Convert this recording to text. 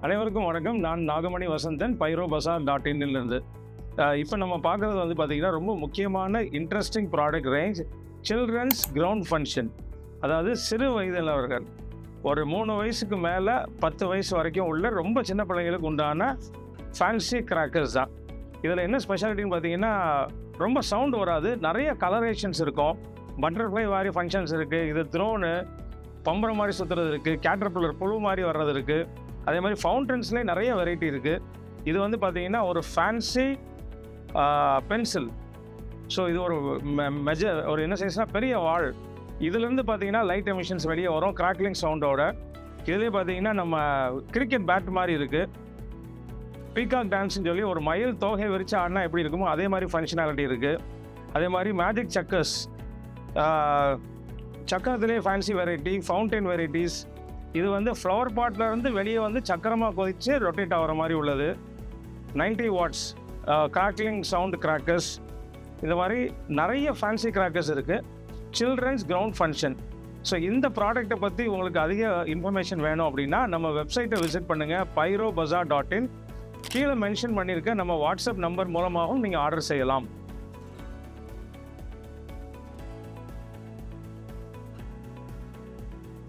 அனைவருக்கும் வணக்கம். நான் நாகமணி வசந்தன், pyrobazaar.in-லிருந்து. இப்போ நம்ம பார்க்குறது வந்து பார்த்திங்கன்னா ரொம்ப முக்கியமான interesting product range children's ground function. அதாவது சிறு வயதினவர்கள் ஒரு 3 வயசுக்கு மேலே 10 வயசு வரைக்கும் உள்ள ரொம்ப சின்ன பிள்ளைங்களுக்கு உண்டான ஃபேன்சி கிராக்கர்ஸ் தான். இதில் என்ன ஸ்பெஷாலிட்டின்னு பார்த்தீங்கன்னா ரொம்ப சவுண்டு வராது, நிறைய கலரேஷன்ஸ் இருக்கும். பட்டர்ஃப்ளை மாதிரி ஃபங்க்ஷன்ஸ் இருக்குது, இது த்ரோனு பம்பரம் மாதிரி சுற்றுறது இருக்குது, கேட்டர்பில்லர் புழு மாதிரி வர்றது இருக்குது. அதே மாதிரி ஃபவுண்டன்ஸ்லேயே நிறைய வெரைட்டி இருக்குது. இது வந்து பார்த்திங்கன்னா ஒரு ஃபேன்சி பென்சில். ஸோ இது ஒரு ஒரு என்ன சைஸ்னால் பெரிய வாள். இதுலேருந்து பார்த்தீங்கன்னா லைட் எமிஷன்ஸ் வெளியே வரும் கிராக்லிங் சவுண்டோட. இதுலேயே பார்த்தீங்கன்னா நம்ம கிரிக்கெட் பேட் மாதிரி இருக்குது. பீகாக் டான்ஸ்னு சொல்லி ஒரு மயில் தோகை விரிச்சு ஆடினா எப்படி இருக்குமோ அதே மாதிரி ஃபங்க்ஷனாலிட்டி இருக்குது. அதே மாதிரி மேஜிக் சக்கர்ஸ், சக்கரத்துலேயே ஃபேன்சி வெரைட்டி, ஃபவுண்டைன் வெரைட்டிஸ். இது வந்து ஃப்ளவர் பாட்லேருந்து வெளியே வந்து சக்கரமாக கொதித்து ரொட்டேட் ஆகிற மாதிரி உள்ளது. 90 வாட்ஸ் கிராக்லிங் சவுண்ட் கிராக்கர்ஸ். இந்த மாதிரி நிறைய ஃபேன்சி கிராக்கர்ஸ் இருக்குது. Children's ground function. ஸோ இந்த ப்ராடக்ட்டை பற்றி உங்களுக்கு அதிக இன்ஃபர்மேஷன் வேணும் அப்படின்னா நம்ம வெப்சைட்டை விசிட் பண்ணுங்கள், pyrobazaar.in. கீழே மென்ஷன் பண்ணியிருக்க நம்ம வாட்ஸ்அப் நம்பர் மூலமாகவும் நீங்கள் ஆர்டர் செய்யலாம்.